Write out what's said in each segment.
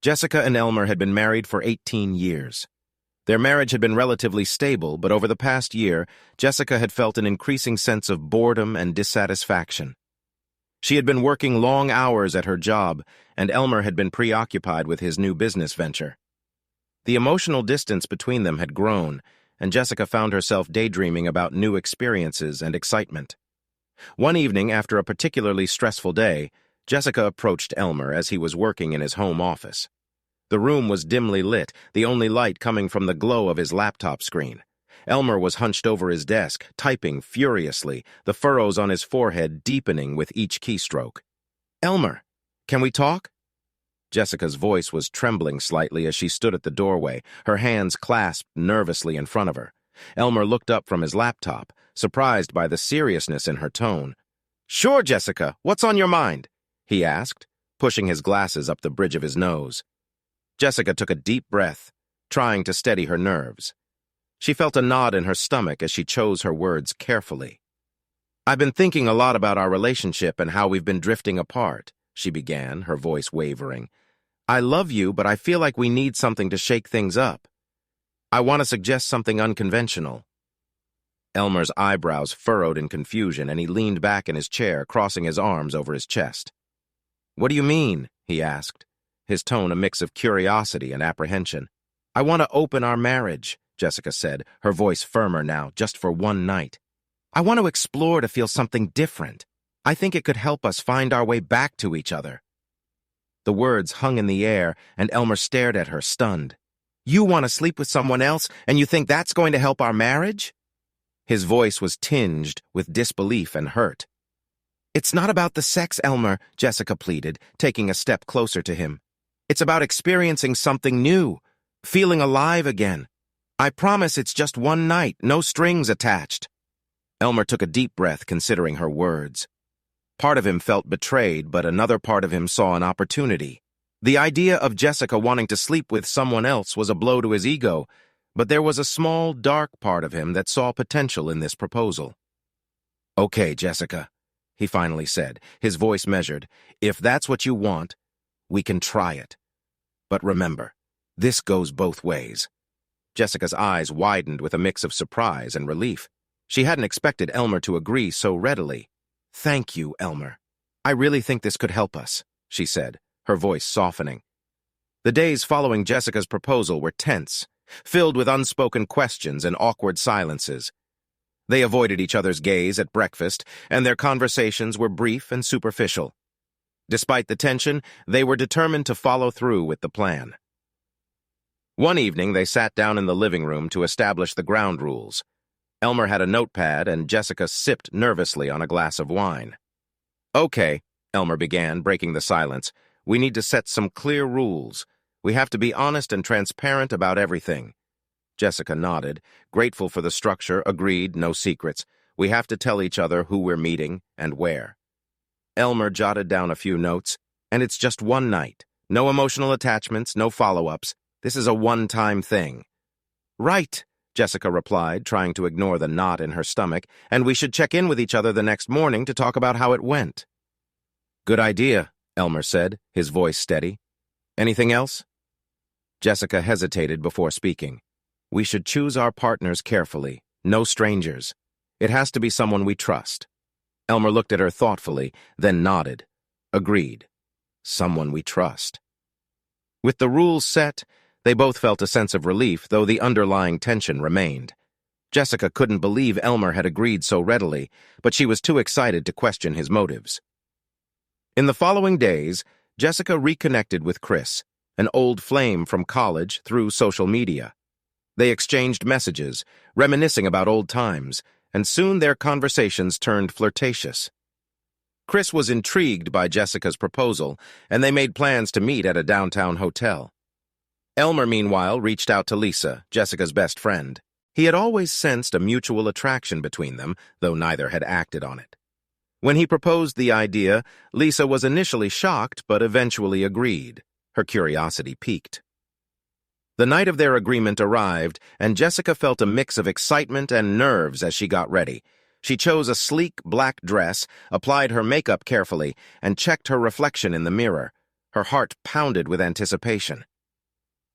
Jessica and Elmer had been married for 18 years. Their marriage had been relatively stable, but over the past year, Jessica had felt an increasing sense of boredom and dissatisfaction. She had been working long hours at her job, and Elmer had been preoccupied with his new business venture. The emotional distance between them had grown, and Jessica found herself daydreaming about new experiences and excitement. One evening, after a particularly stressful day, Jessica approached Elmer as he was working in his home office. The room was dimly lit, the only light coming from the glow of his laptop screen. Elmer was hunched over his desk, typing furiously, the furrows on his forehead deepening with each keystroke. "Elmer, can we talk?" Jessica's voice was trembling slightly as she stood at the doorway, her hands clasped nervously in front of her. Elmer looked up from his laptop, surprised by the seriousness in her tone. "Sure, Jessica, what's on your mind?" he asked, pushing his glasses up the bridge of his nose. Jessica took a deep breath, trying to steady her nerves. She felt a knot in her stomach as she chose her words carefully. "I've been thinking a lot about our relationship and how we've been drifting apart," she began, her voice wavering. "I love you, but I feel like we need something to shake things up. I want to suggest something unconventional." Elmer's eyebrows furrowed in confusion, and he leaned back in his chair, crossing his arms over his chest. "What do you mean?" he asked, his tone a mix of curiosity and apprehension. "I want to open our marriage," Jessica said, her voice firmer now, "just for one night. I want to explore to feel something different. I think it could help us find our way back to each other." The words hung in the air, and Elmer stared at her, stunned. "You want to sleep with someone else, and you think that's going to help our marriage?" His voice was tinged with disbelief and hurt. "It's not about the sex, Elmer," Jessica pleaded, taking a step closer to him. "It's about experiencing something new, feeling alive again. I promise it's just one night, no strings attached." Elmer took a deep breath, considering her words. Part of him felt betrayed, but another part of him saw an opportunity. The idea of Jessica wanting to sleep with someone else was a blow to his ego, but there was a small, dark part of him that saw potential in this proposal. "Okay, Jessica," he finally said, his voice measured. "If that's what you want, we can try it. But remember, this goes both ways." Jessica's eyes widened with a mix of surprise and relief. She hadn't expected Elmer to agree so readily. "Thank you, Elmer. I really think this could help us," she said, her voice softening. The days following Jessica's proposal were tense, filled with unspoken questions and awkward silences. They avoided each other's gaze at breakfast, and their conversations were brief and superficial. Despite the tension, they were determined to follow through with the plan. One evening, they sat down in the living room to establish the ground rules. Elmer had a notepad, and Jessica sipped nervously on a glass of wine. "Okay," Elmer began, breaking the silence. "We need to set some clear rules. We have to be honest and transparent about everything." Jessica nodded, grateful for the structure, agreed, no secrets. "We have to tell each other who we're meeting and where." Elmer jotted down a few notes. "And it's just one night. No emotional attachments, no follow-ups. This is a one-time thing." "Right," Jessica replied, trying to ignore the knot in her stomach, "and we should check in with each other the next morning to talk about how it went." "Good idea," Elmer said, his voice steady. "Anything else?" Jessica hesitated before speaking. "We should choose our partners carefully, no strangers. It has to be someone we trust." Elmer looked at her thoughtfully, then nodded. "Agreed. Someone we trust." With the rules set, they both felt a sense of relief, though the underlying tension remained. Jessica couldn't believe Elmer had agreed so readily, but she was too excited to question his motives. In the following days, Jessica reconnected with Chris, an old flame from college, through social media. They exchanged messages, reminiscing about old times, and soon their conversations turned flirtatious. Chris was intrigued by Jessica's proposal, and they made plans to meet at a downtown hotel. Elmer, meanwhile, reached out to Lisa, Jessica's best friend. He had always sensed a mutual attraction between them, though neither had acted on it. When he proposed the idea, Lisa was initially shocked, but eventually agreed. Her curiosity piqued. The night of their agreement arrived, and Jessica felt a mix of excitement and nerves as she got ready. She chose a sleek black dress, applied her makeup carefully, and checked her reflection in the mirror. Her heart pounded with anticipation.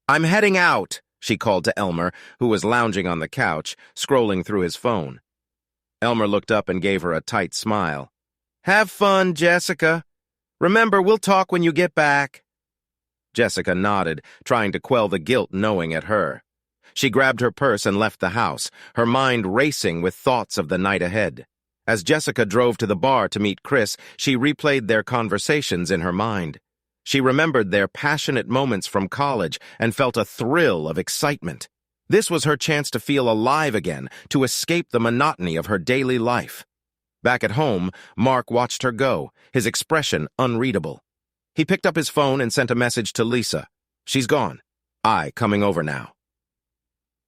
"I'm heading out," she called to Elmer, who was lounging on the couch, scrolling through his phone. Elmer looked up and gave her a tight smile. "Have fun, Jessica. Remember, we'll talk when you get back." Jessica nodded, trying to quell the guilt gnawing at her. She grabbed her purse and left the house, her mind racing with thoughts of the night ahead. As Jessica drove to the bar to meet Chris, she replayed their conversations in her mind. She remembered their passionate moments from college and felt a thrill of excitement. This was her chance to feel alive again, to escape the monotony of her daily life. Back at home, Mark watched her go, his expression unreadable. He picked up his phone and sent a message to Lisa. "She's gone. Coming over now."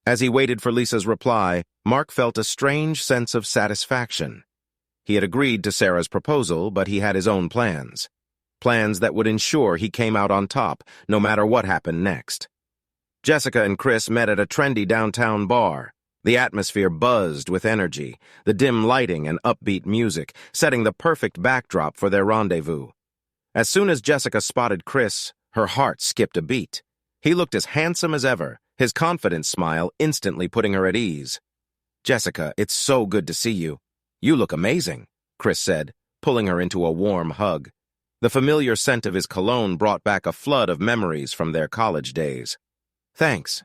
As he waited for Lisa's reply, Mark felt a strange sense of satisfaction. He had agreed to Sarah's proposal, but he had his own plans. Plans that would ensure he came out on top, no matter what happened next. Jessica and Chris met at a trendy downtown bar. The atmosphere buzzed with energy, the dim lighting and upbeat music, setting the perfect backdrop for their rendezvous. As soon as Jessica spotted Chris, her heart skipped a beat. He looked as handsome as ever, his confident smile instantly putting her at ease. "Jessica, it's so good to see you. You look amazing," Chris said, pulling her into a warm hug. The familiar scent of his cologne brought back a flood of memories from their college days. "Thanks.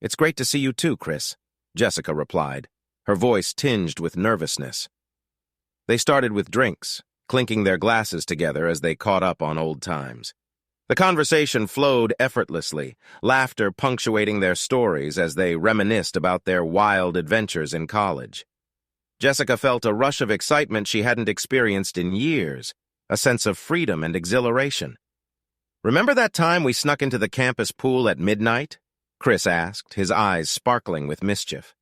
It's great to see you too, Chris," Jessica replied, her voice tinged with nervousness. They started with drinks, clinking their glasses together as they caught up on old times. The conversation flowed effortlessly, laughter punctuating their stories as they reminisced about their wild adventures in college. Jessica felt a rush of excitement she hadn't experienced in years, a sense of freedom and exhilaration. "Remember that time we snuck into the campus pool at midnight?" Chris asked, his eyes sparkling with mischief.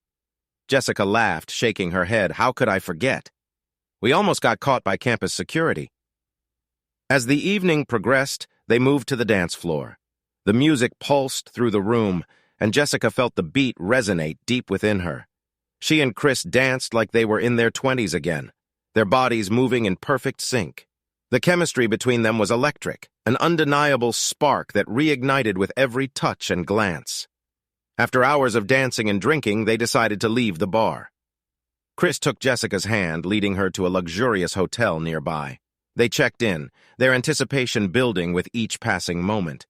Jessica laughed, shaking her head. "How could I forget? We almost got caught by campus security." As the evening progressed, they moved to the dance floor. The music pulsed through the room, and Jessica felt the beat resonate deep within her. She and Chris danced like they were in their 20s again, their bodies moving in perfect sync. The chemistry between them was electric, an undeniable spark that reignited with every touch and glance. After hours of dancing and drinking, they decided to leave the bar. Chris took Jessica's hand, leading her to a luxurious hotel nearby. They checked in, their anticipation building with each passing moment.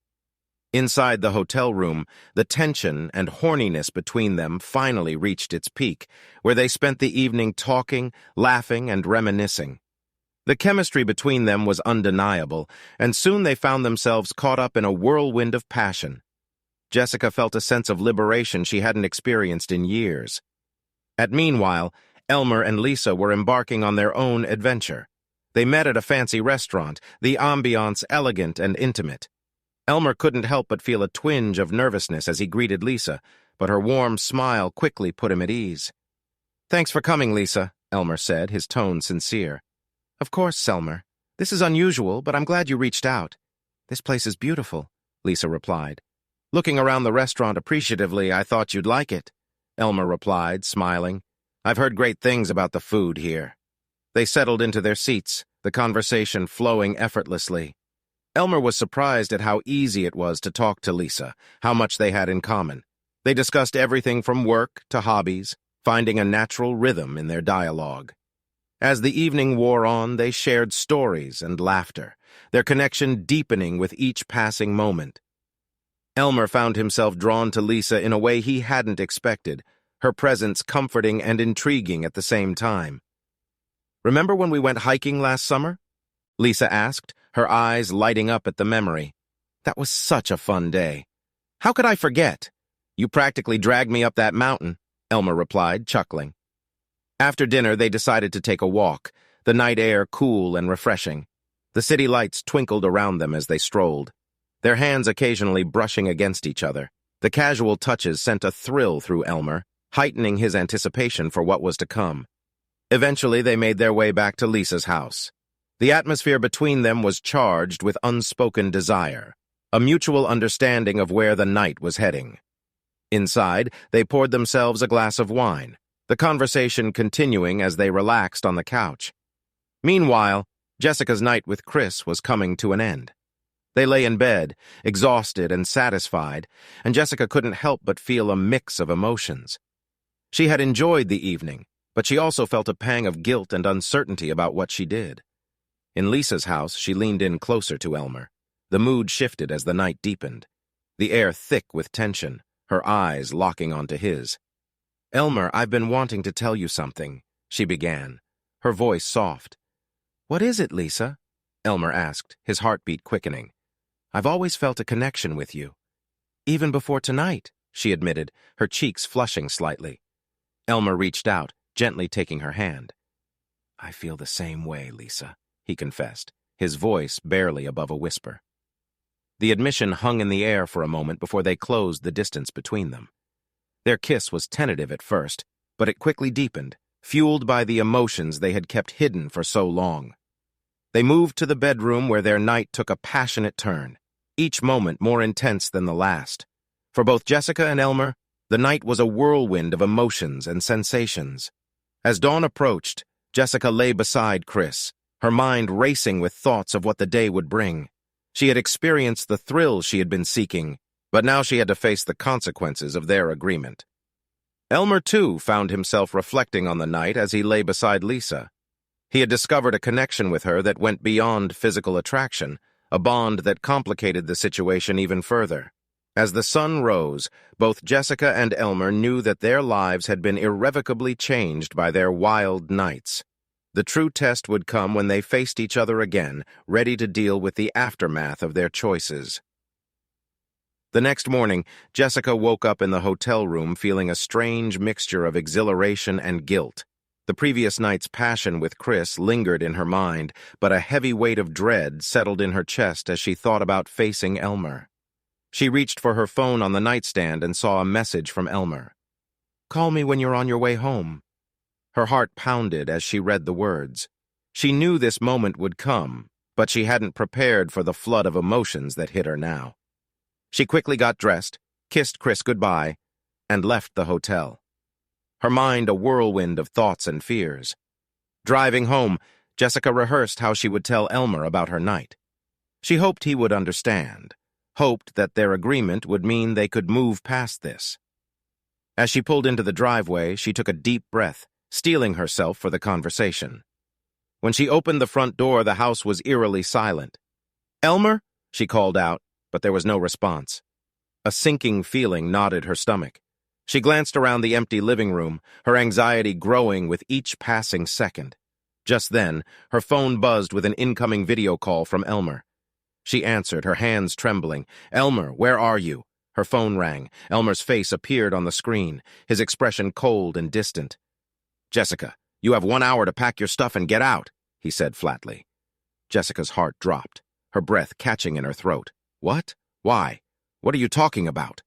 Inside the hotel room, the tension and horniness between them finally reached its peak, where they spent the evening talking, laughing, and reminiscing. The chemistry between them was undeniable, and soon they found themselves caught up in a whirlwind of passion. Jessica felt a sense of liberation she hadn't experienced in years. Meanwhile, Elmer and Lisa were embarking on their own adventure. They met at a fancy restaurant, the ambiance elegant and intimate. Elmer couldn't help but feel a twinge of nervousness as he greeted Lisa, but her warm smile quickly put him at ease. "Thanks for coming, Lisa," Elmer said, his tone sincere. "Of course, Elmer. This is unusual, but I'm glad you reached out." "This place is beautiful," Lisa replied. "Looking around the restaurant appreciatively, I thought you'd like it," Elmer replied, smiling. "I've heard great things about the food here." They settled into their seats, the conversation flowing effortlessly. Elmer was surprised at how easy it was to talk to Lisa, how much they had in common. They discussed everything from work to hobbies, finding a natural rhythm in their dialogue. As the evening wore on, they shared stories and laughter, their connection deepening with each passing moment. Elmer found himself drawn to Lisa in a way he hadn't expected, her presence comforting and intriguing at the same time. "Remember when we went hiking last summer?" Lisa asked, her eyes lighting up at the memory. "That was such a fun day. How could I forget? You practically dragged me up that mountain," Elmer replied, chuckling. After dinner, they decided to take a walk, the night air cool and refreshing. The city lights twinkled around them as they strolled, their hands occasionally brushing against each other. The casual touches sent a thrill through Elmer, heightening his anticipation for what was to come. Eventually, they made their way back to Lisa's house. The atmosphere between them was charged with unspoken desire, a mutual understanding of where the night was heading. Inside, they poured themselves a glass of wine, the conversation continuing as they relaxed on the couch. Meanwhile, Jessica's night with Chris was coming to an end. They lay in bed, exhausted and satisfied, and Jessica couldn't help but feel a mix of emotions. She had enjoyed the evening, but she also felt a pang of guilt and uncertainty about what she did. In Lisa's house, she leaned in closer to Elmer. The mood shifted as the night deepened, the air thick with tension, her eyes locking onto his. "Elmer, I've been wanting to tell you something," she began, her voice soft. "What is it, Lisa?" Elmer asked, his heartbeat quickening. "I've always felt a connection with you." "Even before tonight," she admitted, her cheeks flushing slightly. Elmer reached out, gently taking her hand. "I feel the same way, Lisa," he confessed, his voice barely above a whisper. The admission hung in the air for a moment before they closed the distance between them. Their kiss was tentative at first, but it quickly deepened, fueled by the emotions they had kept hidden for so long. They moved to the bedroom where their night took a passionate turn, each moment more intense than the last. For both Jessica and Elmer, the night was a whirlwind of emotions and sensations. As dawn approached, Jessica lay beside Chris, her mind racing with thoughts of what the day would bring. She had experienced the thrill she had been seeking, but now she had to face the consequences of their agreement. Elmer, too, found himself reflecting on the night as he lay beside Lisa. He had discovered a connection with her that went beyond physical attraction, a bond that complicated the situation even further. As the sun rose, both Jessica and Elmer knew that their lives had been irrevocably changed by their wild nights. The true test would come when they faced each other again, ready to deal with the aftermath of their choices. The next morning, Jessica woke up in the hotel room feeling a strange mixture of exhilaration and guilt. The previous night's passion with Chris lingered in her mind, but a heavy weight of dread settled in her chest as she thought about facing Elmer. She reached for her phone on the nightstand and saw a message from Elmer. "Call me when you're on your way home." Her heart pounded as she read the words. She knew this moment would come, but she hadn't prepared for the flood of emotions that hit her now. She quickly got dressed, kissed Chris goodbye, and left the hotel. Her mind a whirlwind of thoughts and fears. Driving home, Jessica rehearsed how she would tell Elmer about her night. She hoped he would understand, hoped that their agreement would mean they could move past this. As she pulled into the driveway, she took a deep breath, steeling herself for the conversation. When she opened the front door, the house was eerily silent. "Elmer?" she called out, but there was no response. A sinking feeling knotted her stomach. She glanced around the empty living room, her anxiety growing with each passing second. Just then, her phone buzzed with an incoming video call from Elmer. She answered, her hands trembling. "Elmer, where are you?" Her phone rang. Elmer's face appeared on the screen, his expression cold and distant. "Jessica, you have 1 hour to pack your stuff and get out," he said flatly. Jessica's heart dropped, her breath catching in her throat. "What? Why? What are you talking about?"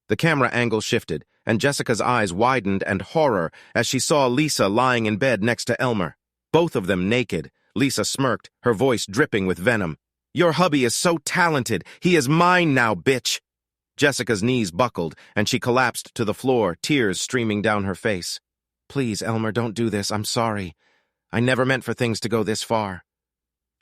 The camera angle shifted, and Jessica's eyes widened in horror as she saw Lisa lying in bed next to Elmer. Both of them naked. Lisa smirked, her voice dripping with venom. "Your hubby is so talented. He is mine now, bitch." Jessica's knees buckled, and she collapsed to the floor, tears streaming down her face. "Please, Elmer, don't do this. I'm sorry. I never meant for things to go this far."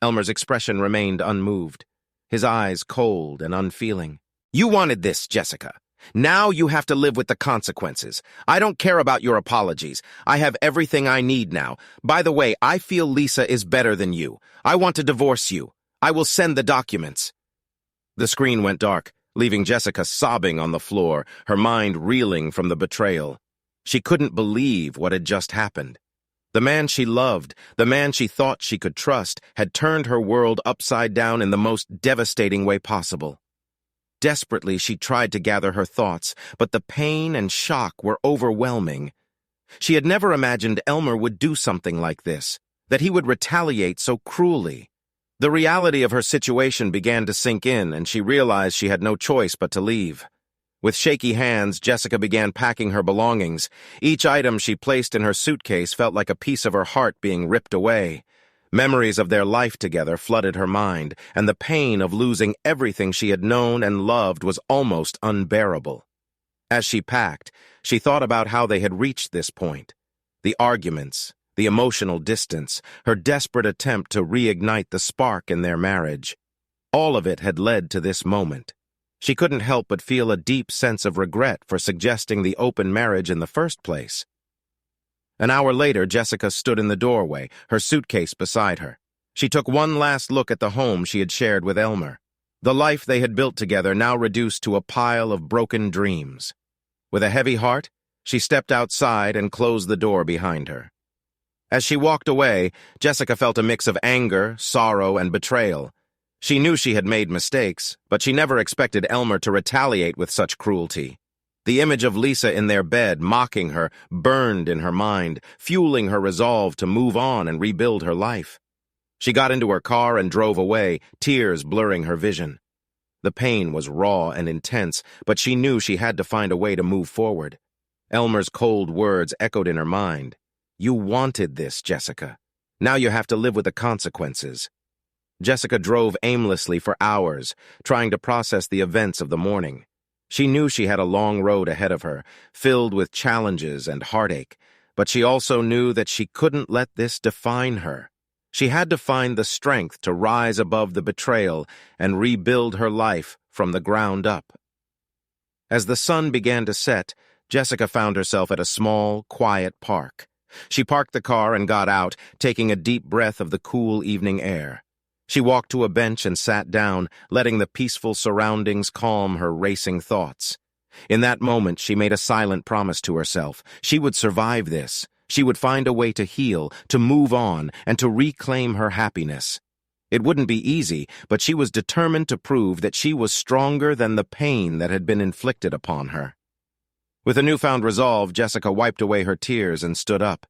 Elmer's expression remained unmoved, his eyes cold and unfeeling. "You wanted this, Jessica. Now you have to live with the consequences. I don't care about your apologies. I have everything I need now. By the way, I feel Lisa is better than you. I want to divorce you. I will send the documents." The screen went dark, leaving Jessica sobbing on the floor, her mind reeling from the betrayal. She couldn't believe what had just happened. The man she loved, the man she thought she could trust, had turned her world upside down in the most devastating way possible. Desperately, she tried to gather her thoughts, but the pain and shock were overwhelming. She had never imagined Elmer would do something like this, that he would retaliate so cruelly. The reality of her situation began to sink in, and she realized she had no choice but to leave. With shaky hands, Jessica began packing her belongings. Each item she placed in her suitcase felt like a piece of her heart being ripped away. Memories of their life together flooded her mind, and the pain of losing everything she had known and loved was almost unbearable. As she packed, she thought about how they had reached this point. The arguments, the emotional distance, her desperate attempt to reignite the spark in their marriage. All of it had led to this moment. She couldn't help but feel a deep sense of regret for suggesting the open marriage in the first place. An hour later, Jessica stood in the doorway, her suitcase beside her. She took one last look at the home she had shared with Elmer. The life they had built together now reduced to a pile of broken dreams. With a heavy heart, she stepped outside and closed the door behind her. As she walked away, Jessica felt a mix of anger, sorrow, and betrayal. She knew she had made mistakes, but she never expected Elmer to retaliate with such cruelty. The image of Lisa in their bed, mocking her, burned in her mind, fueling her resolve to move on and rebuild her life. She got into her car and drove away, tears blurring her vision. The pain was raw and intense, but she knew she had to find a way to move forward. Elmer's cold words echoed in her mind. "You wanted this, Jessica. Now you have to live with the consequences." Jessica drove aimlessly for hours, trying to process the events of the morning. She knew she had a long road ahead of her, filled with challenges and heartache, but she also knew that she couldn't let this define her. She had to find the strength to rise above the betrayal and rebuild her life from the ground up. As the sun began to set, Jessica found herself at a small, quiet park. She parked the car and got out, taking a deep breath of the cool evening air. She walked to a bench and sat down, letting the peaceful surroundings calm her racing thoughts. In that moment, she made a silent promise to herself. She would survive this. She would find a way to heal, to move on, and to reclaim her happiness. It wouldn't be easy, but she was determined to prove that she was stronger than the pain that had been inflicted upon her. With a newfound resolve, Jessica wiped away her tears and stood up.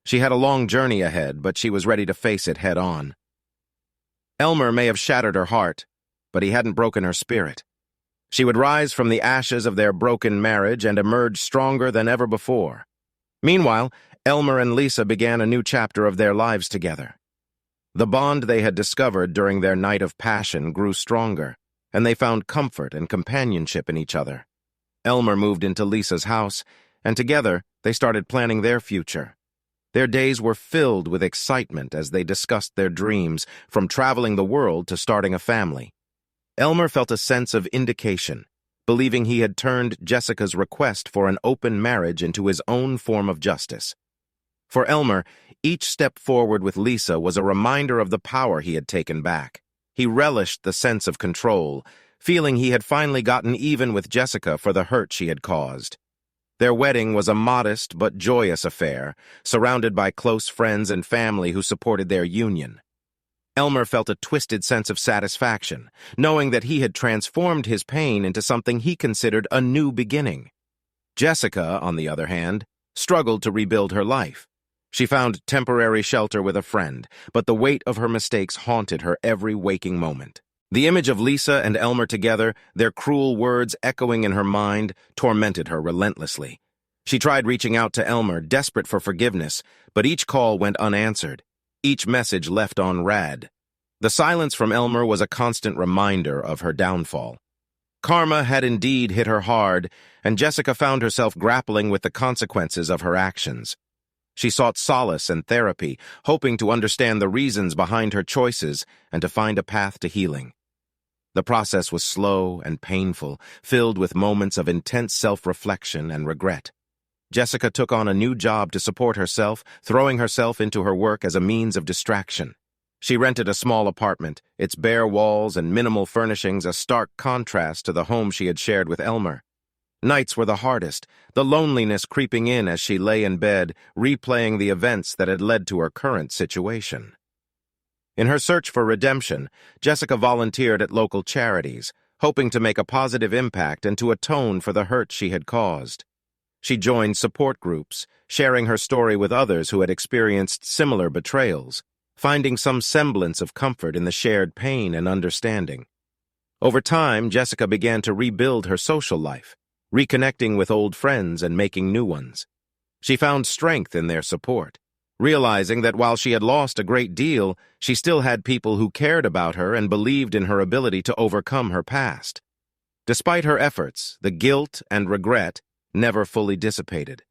She had a long journey ahead, but she was ready to face it head-on. Elmer may have shattered her heart, but he hadn't broken her spirit. She would rise from the ashes of their broken marriage and emerge stronger than ever before. Meanwhile, Elmer and Lisa began a new chapter of their lives together. The bond they had discovered during their night of passion grew stronger, and they found comfort and companionship in each other. Elmer moved into Lisa's house, and together they started planning their future. Their days were filled with excitement as they discussed their dreams, from traveling the world to starting a family. Elmer felt a sense of vindication, believing he had turned Jessica's request for an open marriage into his own form of justice. For Elmer, each step forward with Lisa was a reminder of the power he had taken back. He relished the sense of control, feeling he had finally gotten even with Jessica for the hurt she had caused. Their wedding was a modest but joyous affair, surrounded by close friends and family who supported their union. Elmer felt a twisted sense of satisfaction, knowing that he had transformed his pain into something he considered a new beginning. Jessica, on the other hand, struggled to rebuild her life. She found temporary shelter with a friend, but the weight of her mistakes haunted her every waking moment. The image of Lisa and Elmer together, their cruel words echoing in her mind, tormented her relentlessly. She tried reaching out to Elmer, desperate for forgiveness, but each call went unanswered, each message left on read. The silence from Elmer was a constant reminder of her downfall. Karma had indeed hit her hard, and Jessica found herself grappling with the consequences of her actions. She sought solace and therapy, hoping to understand the reasons behind her choices and to find a path to healing. The process was slow and painful, filled with moments of intense self-reflection and regret. Jessica took on a new job to support herself, throwing herself into her work as a means of distraction. She rented a small apartment, its bare walls and minimal furnishings a stark contrast to the home she had shared with Elmer. Nights were the hardest, the loneliness creeping in as she lay in bed, replaying the events that had led to her current situation. In her search for redemption, Jessica volunteered at local charities, hoping to make a positive impact and to atone for the hurt she had caused. She joined support groups, sharing her story with others who had experienced similar betrayals, finding some semblance of comfort in the shared pain and understanding. Over time, Jessica began to rebuild her social life, reconnecting with old friends and making new ones. She found strength in their support, realizing that while she had lost a great deal, she still had people who cared about her and believed in her ability to overcome her past. Despite her efforts, the guilt and regret never fully dissipated.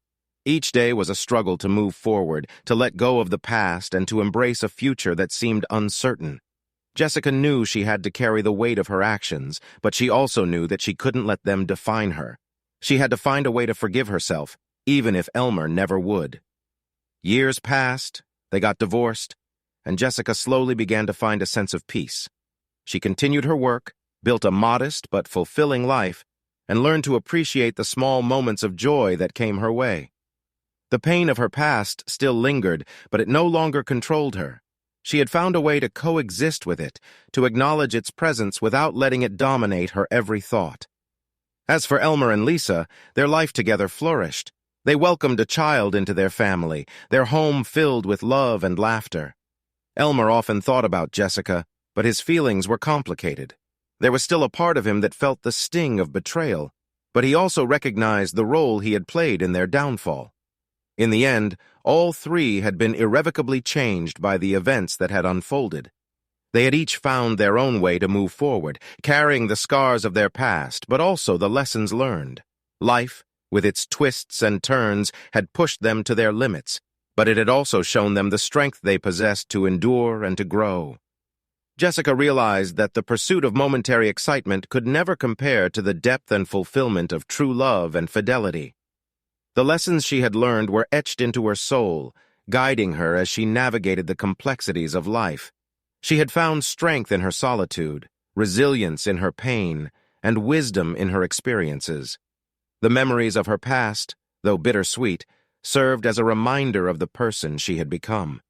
Each day was a struggle to move forward, to let go of the past and to embrace a future that seemed uncertain. Jessica knew she had to carry the weight of her actions, but she also knew that she couldn't let them define her. She had to find a way to forgive herself, even if Elmer never would. Years passed, they got divorced, and Jessica slowly began to find a sense of peace. She continued her work, built a modest but fulfilling life, and learned to appreciate the small moments of joy that came her way. The pain of her past still lingered, but it no longer controlled her. She had found a way to coexist with it, to acknowledge its presence without letting it dominate her every thought. As for Elmer and Lisa, their life together flourished. They welcomed a child into their family, their home filled with love and laughter. Elmer often thought about Jessica, but his feelings were complicated. There was still a part of him that felt the sting of betrayal, but he also recognized the role he had played in their downfall. In the end, all three had been irrevocably changed by the events that had unfolded. They had each found their own way to move forward, carrying the scars of their past, but also the lessons learned. Life, with its twists and turns, had pushed them to their limits, but it had also shown them the strength they possessed to endure and to grow. Jessica realized that the pursuit of momentary excitement could never compare to the depth and fulfillment of true love and fidelity. The lessons she had learned were etched into her soul, guiding her as she navigated the complexities of life. She had found strength in her solitude, resilience in her pain, and wisdom in her experiences. The memories of her past, though bittersweet, served as a reminder of the person she had become.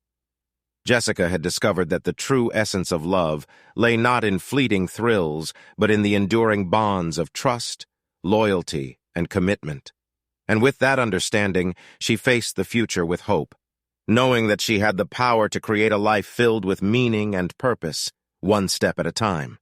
Jessica had discovered that the true essence of love lay not in fleeting thrills, but in the enduring bonds of trust, loyalty, and commitment. And with that understanding, she faced the future with hope, knowing that she had the power to create a life filled with meaning and purpose, one step at a time.